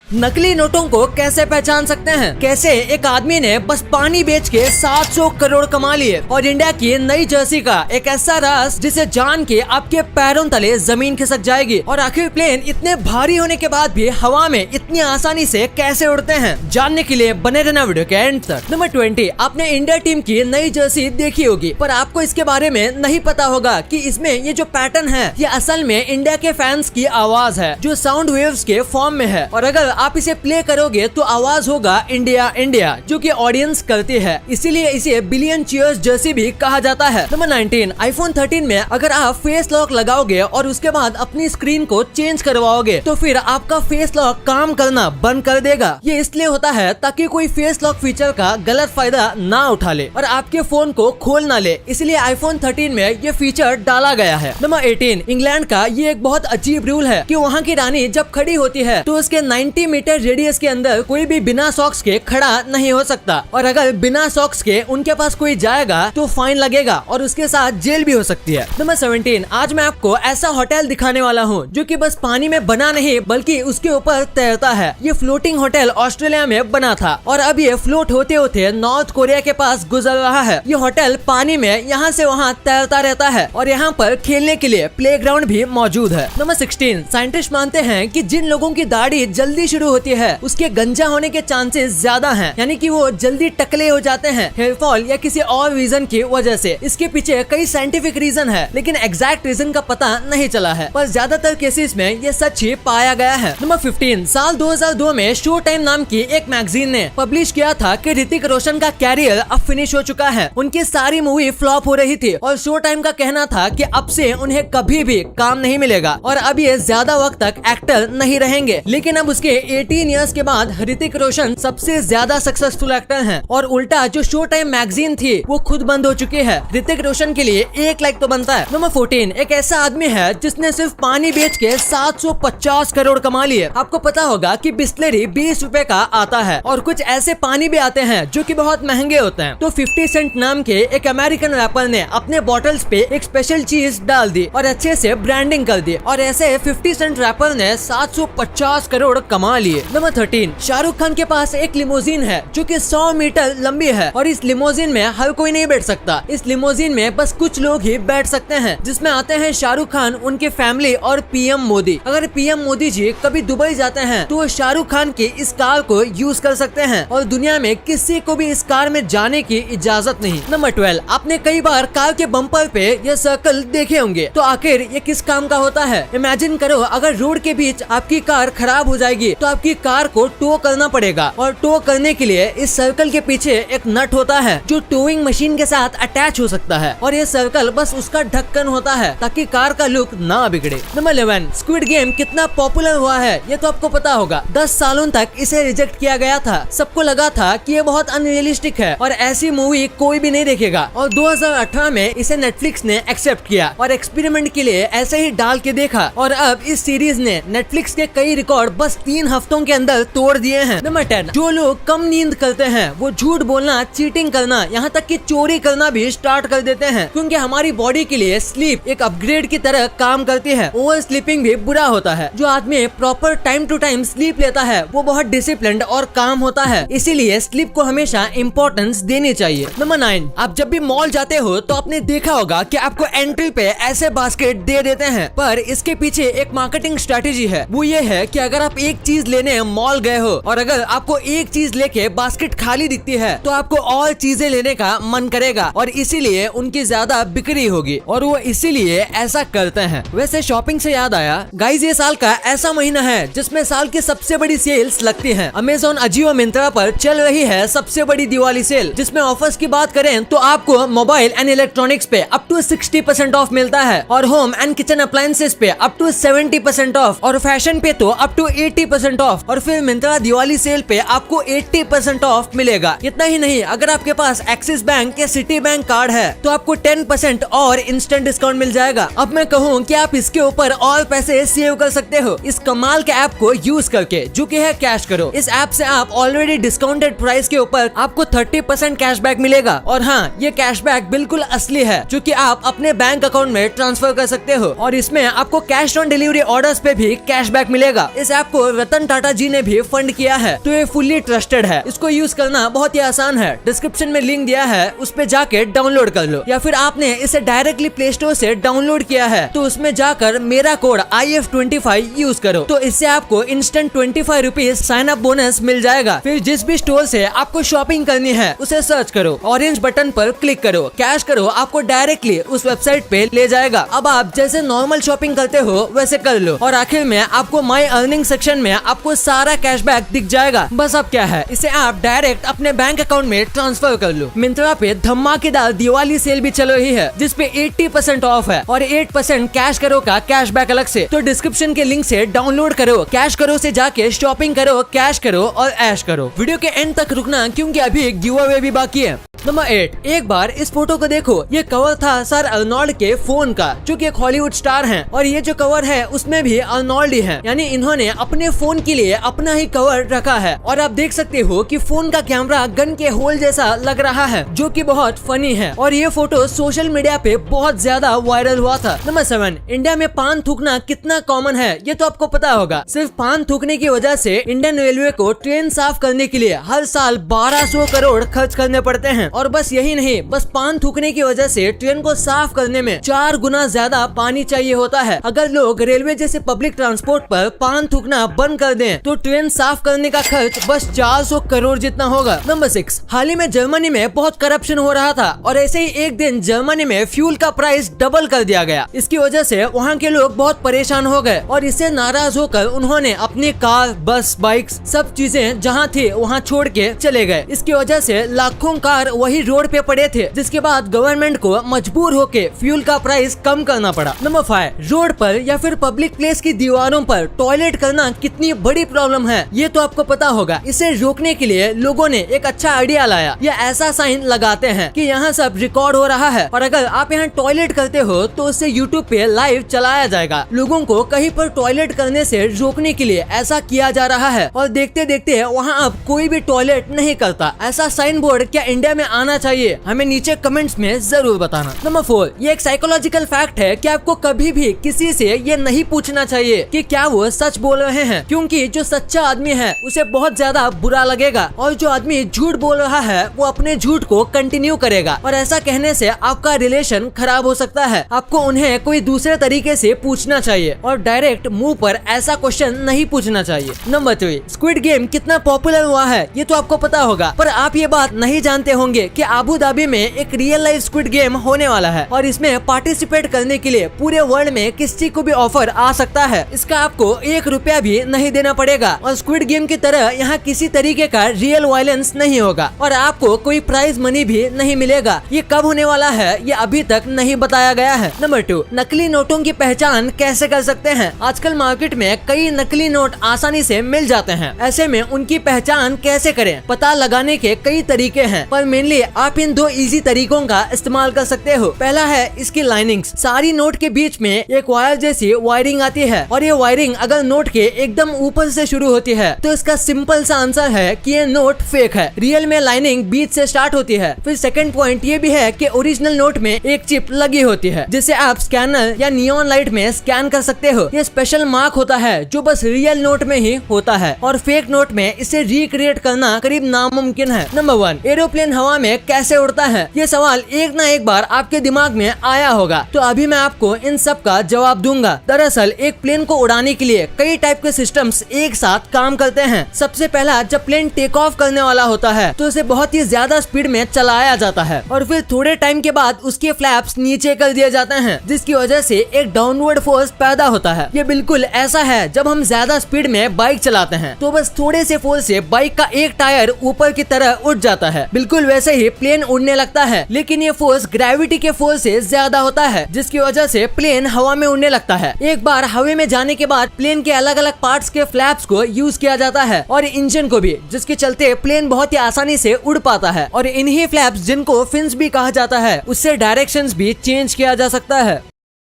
नकली नोटों को कैसे पहचान सकते हैं? कैसे एक आदमी ने बस पानी बेच के 700 करोड़ कमा लिए? और इंडिया की नई जर्सी का एक ऐसा राज जिसे जान के आपके पैरों तले जमीन खिसक जाएगी। और आखिर प्लेन इतने भारी होने के बाद भी हवा में इतनी आसानी से कैसे उड़ते हैं? जानने के लिए बने रहना वीडियो के एंड तक। नंबर 20, आपने इंडिया टीम की नई जर्सी देखी होगी, पर आपको इसके बारे में नहीं पता होगा कि इसमें ये जो पैटर्न है ये असल में इंडिया के फैंस की आवाज है जो साउंड वेव्स के फॉर्म में है। और अगर आप इसे प्ले करोगे तो आवाज होगा इंडिया इंडिया, जो कि ऑडियंस करती है, इसीलिए इसे बिलियन चीयर्स जर्सी भी कहा जाता है। नंबर 19, आईफोन 13 में अगर आप फेस लॉक लगाओगे और उसके बाद अपनी स्क्रीन को चेंज करवाओगे तो फिर आपका फेस लॉक काम करना बंद कर देगा। ये इसलिए होता है ताकि कोई फेस लॉक फीचर का गलत फायदा ना उठा ले और आपके फोन को खोल ना ले, इसलिए आईफोन 13 में ये फीचर डाला गया है। नंबर 18, इंग्लैंड का ये एक बहुत अजीब रूल है कि वहाँ की रानी जब खड़ी होती है तो उसके 90 मीटर रेडियस के अंदर कोई भी बिना सॉक्स के खड़ा नहीं हो सकता, और अगर बिना सॉक्स के उनके पास कोई जाएगा तो फाइन लगेगा और उसके साथ जेल भी हो सकती है। नंबर 17, आज मैं आपको ऐसा होटल दिखाने वाला हूँ जो कि बस पानी में बना नहीं बल्कि उसके ऊपर तैरता है। ये फ्लोटिंग होटल ऑस्ट्रेलिया में बना था और अब ये फ्लोट होते होते नॉर्थ कोरिया के पास गुजर रहा है। ये होटल पानी में यहाँ से वहाँ तैरता रहता है और यहाँ पर खेलने के लिए प्लेग्राउंड भी मौजूद है। नंबर 16, साइंटिस्ट मानते हैं कि जिन लोगों की दाढ़ी जल्दी शुरू होती है उसके गंजा होने के चांसेस ज्यादा हैं, यानी कि वो जल्दी टकले हो जाते हैं हेयर फॉल या किसी और रीजन की वजह से। इसके पीछे कई साइंटिफिक रीजन है लेकिन एग्जैक्ट रीजन का पता नहीं चला है, पर ज्यादातर केसेस में ये सच ही पाया गया है। नंबर 15, साल 2002 में शो टाइम नाम की एक मैगजीन ने पब्लिश किया था कि ऋतिक रोशन का कैरियर अब फिनिश हो चुका है। उनकी सारी मूवी फ्लॉप हो रही थी और शो टाइम का कहना था कि अब से उन्हें कभी भी काम नहीं मिलेगा और अब ये ज्यादा वक्त तक एक्टर नहीं रहेंगे। लेकिन अब उसके 18 इयर्स के बाद ऋतिक रोशन सबसे ज्यादा सक्सेसफुल एक्टर हैं और उल्टा जो शो टाइम मैगजीन थी वो खुद बंद हो चुकी है। ऋतिक रोशन के लिए एक लाइक तो बनता है। नंबर 14, एक ऐसा आदमी है जिसने सिर्फ पानी बेच के 750 करोड़ कमा लिए। आपको पता होगा कि बिस्लरी 20 रुपए का आता है और कुछ ऐसे पानी भी आते हैं जो कि बहुत महंगे होते हैं। तो 50 सेंट नाम के एक अमेरिकन रैपर ने अपने बॉटल्स पे एक स्पेशल चीज डाल दी और अच्छे से ब्रांडिंग कर दी और ऐसे 50 सेंट रैपर ने 750 करोड़ कमा लिए। नंबर 13, शाहरुख खान के पास एक लिमोजिन है जो कि 100 मीटर लंबी है और इस लिमोजिन में हर कोई नहीं बैठ सकता। इस लिमोजिन में बस कुछ लोग ही बैठ सकते हैं, जिसमें आते हैं शाहरुख खान, उनकी फैमिली और पीएम मोदी। अगर पीएम मोदी जी कभी दुबई जाते हैं तो वो शाहरुख खान की इस कार को यूज कर सकते हैं और दुनिया में किसी को भी इस कार में जाने की इजाजत नहीं। नंबर 12, आपने कई बार कार के बम्पर पे ये सर्कल देखे होंगे, तो आखिर ये किस काम का होता है? इमेजिन करो अगर रोड के बीच आपकी कार खराब हो जाएगी तो आपकी कार को टो करना पड़ेगा और टो करने के लिए इस सर्कल के पीछे एक नट होता है जो टोइंग मशीन के साथ अटैच हो सकता है और ये सर्कल बस उसका ढक्कन होता है ताकि कार का लुक ना बिगड़े। नंबर 11, स्क्विड गेम कितना पॉपुलर हुआ है ये तो आपको पता होगा। 10 सालों तक इसे रिजेक्ट किया गया था। सबको लगा था कि ये बहुत अनरियलिस्टिक है और ऐसी मूवी कोई भी नहीं देखेगा और 2018 में इसे नेटफ्लिक्स ने एक्सेप्ट किया और एक्सपेरिमेंट के लिए ऐसे ही डाल के देखा और अब इस सीरीज ने नेटफ्लिक्स के कई रिकॉर्ड बस 3 हफ्तों के अंदर तोड़ दिए हैं। नंबर 10, जो लोग कम नींद करते हैं वो झूठ बोलना, चीटिंग करना, यहाँ तक कि चोरी करना भी स्टार्ट कर देते हैं, क्योंकि हमारी बॉडी के लिए स्लीप एक अपग्रेड की तरह काम करती है। ओवर स्लीपिंग भी बुरा होता है। जो आदमी proper time to time sleep लेता है वो बहुत डिसिप्लिन्ड और काम होता है, इसीलिए स्लीप को हमेशा इम्पोर्टेंस देनी चाहिए। नंबर 9, आप जब भी मॉल जाते हो तो आपने देखा होगा कि आपको एंट्री पे ऐसे बास्केट दे देते हैं, पर इसके पीछे एक मार्केटिंग स्ट्रेटेजी है। वो ये है कि अगर आप एक चीज लेने मॉल गए हो और अगर आपको एक चीज लेके बास्केट खाली दिखती है तो आपको और चीजें लेने का मन करेगा और इसीलिए उनकी ज्यादा बिक्री होगी और वो इसीलिए ऐसा करते हैं। वैसे शॉपिंग से याद आया गाइस, ये साल का ऐसा महीना है जिसमें साल की सबसे बड़ी सेल्स लगती हैं। अमेज़न, अजियो, मिंत्रा पर चल रही है सबसे बड़ी दिवाली सेल, जिसमें ऑफर्स की बात करें तो आपको मोबाइल एंड इलेक्ट्रॉनिक्स पे अप टू 60% ऑफ मिलता है और होम एंड किचन अप्लायंसेस पे अप टू 70% ऑफ और फैशन पे तो अप टू 80% ऑफ और फिर मिंत्रा दिवाली सेल पे आपको 80% ऑफ मिलेगा। इतना ही नहीं, अगर आपके पास एक्सिस बैंक या सिटी बैंक कार्ड है तो आपको 10% और इंस्टेंट डिस्काउंट मिल जाएगा। अब मैं कहूँ कि आप इसके ऊपर और पैसे सेव कर सकते हो इस कमाल के ऐप को यूज करके, जो कि है कैश करो। इस ऐप से आप ऑलरेडी डिस्काउंटेड प्राइस के ऊपर आपको 30% कैशबैक मिलेगा और हाँ, ये कैशबैक बिल्कुल असली है जो कि आप अपने बैंक अकाउंट में ट्रांसफर कर सकते हो और इसमें आपको कैश ऑन डिलीवरी ऑर्डर्स पे भी कैशबैक मिलेगा। इस ऐप को रतन टाटा जी ने भी फंड किया है। तो ये फुल्ली ट्रस्टेड है, इसको यूज करना बहुत ही आसान है। डिस्क्रिप्शन में लिंक दिया है, उस पे जाके डाउनलोड कर लो, या फिर आपने इसे डायरेक्टली प्ले स्टोर से डाउनलोड किया है तो उसमें जाकर मेरा कोड IF25 यूज करो। तो इससे आपको instant 25 rupees sign up bonus मिल जाएगा। फिर जिस भी स्टोर से आपको शॉपिंग करनी है उसे सर्च करो, ऑरेंज बटन पर क्लिक करो, कैश करो, आपको डायरेक्टली उस वेबसाइट पे ले जाएगा। अब आप जैसे नॉर्मल शॉपिंग करते हो वैसे कर लो, और आखिर में आपको माई अर्निंग सेक्शन में आपको सारा कैशबैक दिख जाएगा। बस अब क्या है, इसे आप डायरेक्ट अपने बैंक अकाउंट में ट्रांसफर कर लो। मिंत्रा पे धमाकेदार दिवाली सेल भी चल रही है जिसपे 80% ऑफ है और 8% कैश करो का कैशबैक अलग से। तो डिस्क्रिप्शन के लिंक से डाउनलोड करो, कैश करो से जाके शॉपिंग करो, कैश करो और ऐश करो। वीडियो के एंड तक रुकना क्योंकि अभी गिव अवे भी बाकी है। नंबर 8, एक बार इस फोटो को देखो। ये कवर था सर अर्नोल्ड के फोन का, जो कि एक हॉलीवुड स्टार हैं, और ये जो कवर है उसमें भी अर्नोल्ड ही है, यानी इन्होंने अपने फोन के लिए अपना ही कवर रखा है। और आप देख सकते हो कि फोन का कैमरा गन के होल जैसा लग रहा है, जो कि बहुत फनी है। और ये फोटो सोशल मीडिया पे बहुत ज्यादा वायरल हुआ था। नंबर 7, इंडिया में पान थूकना कितना कॉमन है ये तो आपको पता होगा। सिर्फ पान थूकने की वजह से इंडियन रेलवे को ट्रेन साफ करने के लिए हर साल 1200 करोड़ खर्च करने पड़ते हैं। और बस यही नहीं, बस पान थूकने की वजह से ट्रेन को साफ करने में 4 गुना ज्यादा पानी चाहिए होता है। अगर लोग रेलवे जैसे पब्लिक ट्रांसपोर्ट पर पान थूकना बंद कर दें तो ट्रेन साफ करने का खर्च बस 400 करोड़ जितना होगा। नंबर 6, हाल ही में जर्मनी में बहुत करप्शन हो रहा था और ऐसे ही एक दिन जर्मनी में फ्यूल का प्राइस डबल कर दिया गया। इसकी वजह से वहाँ के लोग बहुत परेशान हो गए और इससे नाराज होकर उन्होंने अपनी कार, बस, बाइक्स सब चीजें जहाँ थी वहाँ छोड़ के चले गए। इसकी वजह से लाखों कार वही रोड पे पड़े थे, जिसके बाद गवर्नमेंट को मजबूर होके फ्यूल का प्राइस कम करना पड़ा। नंबर 5, रोड पर या फिर पब्लिक प्लेस की दीवारों पर टॉयलेट करना कितनी बड़ी प्रॉब्लम है ये तो आपको पता होगा। इसे रोकने के लिए लोगों ने एक अच्छा आइडिया लाया। ये ऐसा साइन लगाते हैं कि यहाँ सब रिकॉर्ड हो रहा है और अगर आप यहाँ टॉयलेट करते हो तो उससे यूट्यूब पे लाइव चलाया जाएगा। लोगों को कहीं पर टॉयलेट करने से रोकने के लिए ऐसा किया जा रहा है और देखते देखते वहाँ अब कोई भी टॉयलेट नहीं करता। ऐसा साइन बोर्ड क्या इंडिया में आना चाहिए? हमें नीचे कमेंट्स में जरूर बताना। नंबर 4, ये एक साइकोलॉजिकल फैक्ट है कि आपको कभी भी किसी से ये नहीं पूछना चाहिए कि क्या वो सच बोल रहे हैं, क्योंकि जो सच्चा आदमी है उसे बहुत ज्यादा बुरा लगेगा और जो आदमी झूठ बोल रहा है वो अपने झूठ को कंटिन्यू करेगा और ऐसा कहने से आपका रिलेशन खराब हो सकता है। आपको उन्हें कोई दूसरे तरीके से पूछना चाहिए और डायरेक्ट मुंह पर ऐसा क्वेश्चन नहीं पूछना चाहिए। नंबर 3, स्क्विड गेम कितना पॉपुलर हुआ है ये तो आपको पता होगा, पर आप ये बात नहीं जानते होंगे कि अबू धाबी में एक रियल लाइफ स्क्विड गेम होने वाला है और इसमें पार्टिसिपेट करने के लिए पूरे वर्ल्ड में किसी को भी ऑफर आ सकता है। इसका आपको 1 रुपया भी नहीं देना पड़ेगा और स्क्विड गेम की तरह यहाँ किसी तरीके का रियल वायलेंस नहीं होगा और आपको कोई प्राइज मनी भी नहीं मिलेगा। ये कब होने वाला है ये अभी तक नहीं बताया गया है। नंबर 2, नकली नोटों की पहचान कैसे कर सकते हैं? आजकल मार्केट में कई नकली नोट आसानी से मिल जाते हैं, ऐसे में उनकी पहचान कैसे करें? पता लगाने के कई तरीके हैं, पर मेनली आप इन 2 इजी तरीकों का इस्तेमाल कर सकते हो। पहला है इसकी लाइनिंग्स। सारी नोट के बीच में एक वायर जैसी वायरिंग आती है और ये वायरिंग अगर नोट के एकदम ऊपर से शुरू होती है तो इसका सिंपल सा आंसर है कि ये नोट फेक है। रियल में लाइनिंग बीच से स्टार्ट होती है। फिर सेकंड पॉइंट ये भी है कि ओरिजिनल नोट में एक चिप लगी होती है जिसे आप स्कैनर या नियॉन लाइट में स्कैन कर सकते हो। ये स्पेशल मार्क होता है जो बस रियल नोट में ही होता है और फेक नोट में इसे रिक्रिएट करना करीब नामुमकिन है। नंबर 1, एरोप्लेन हवा में कैसे उड़ता है? ये सवाल एक ना एक बार आपके दिमाग में आया होगा, तो अभी मैं आपको इन सब का जवाब दूंगा। दरअसल एक प्लेन को उड़ाने के लिए कई टाइप के सिस्टम्स एक साथ काम करते हैं। सबसे पहला, जब प्लेन टेक ऑफ करने वाला होता है तो उसे बहुत ही ज्यादा स्पीड में चलाया जाता है और फिर थोड़े टाइम के बाद उसके फ्लैप्स नीचे कर दिए जाते हैं, जिसकी वजह से एक डाउनवर्ड फोर्स पैदा होता है। ये बिल्कुल ऐसा है जब हम ज्यादा स्पीड में बाइक चलाते हैं तो बस थोड़े से फोर्स से बाइक का एक टायर ऊपर की तरह उठ जाता है। बिल्कुल वैसे ही प्लेन उड़ने लगता है, लेकिन ये फोर्स ग्रेविटी के फोर्स से ज्यादा होता है, जिसकी वजह से प्लेन हवा में उड़ने लगता है। एक बार हवा में जाने के बाद प्लेन के अलग अलग पार्ट्स के फ्लैप्स को यूज किया जाता है और इंजन को भी, जिसके चलते प्लेन बहुत ही आसानी से उड़ पाता है। और इन्हीं फ्लैप्स, जिनको फिन्स भी कहा जाता है, उससे डायरेक्शंस भी चेंज किया जा सकता है।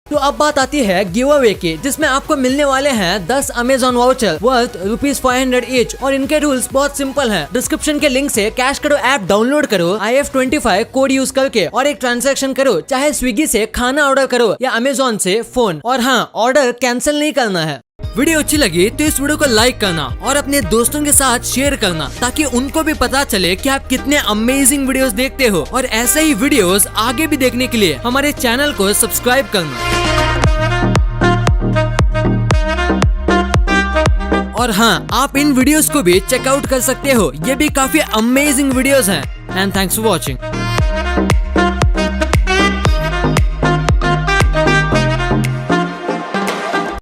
तो अब बात आती है गिव अवे की, जिसमें आपको मिलने वाले हैं 10 अमेजॉन वाउचर वर्थ ₹500 ईच और इनके रूल्स बहुत सिंपल हैं। डिस्क्रिप्शन के लिंक से कैश करो ऐप डाउनलोड करो IF25 कोड यूज करके और एक ट्रांजैक्शन करो, चाहे स्विगी से खाना ऑर्डर करो या अमेजॉन से फोन। और हाँ, ऑर्डर कैंसिल नहीं करना है। वीडियो अच्छी लगी तो इस वीडियो को लाइक करना और अपने दोस्तों के साथ शेयर करना, ताकि उनको भी पता चले कि आप कितने अमेजिंग वीडियोस देखते हो। और ऐसे ही वीडियोस आगे भी देखने के लिए हमारे चैनल को सब्सक्राइब करना। और हाँ, आप इन वीडियोस को भी चेकआउट कर सकते हो, ये भी काफी अमेजिंग वीडियोस हैं। And thanks for watching.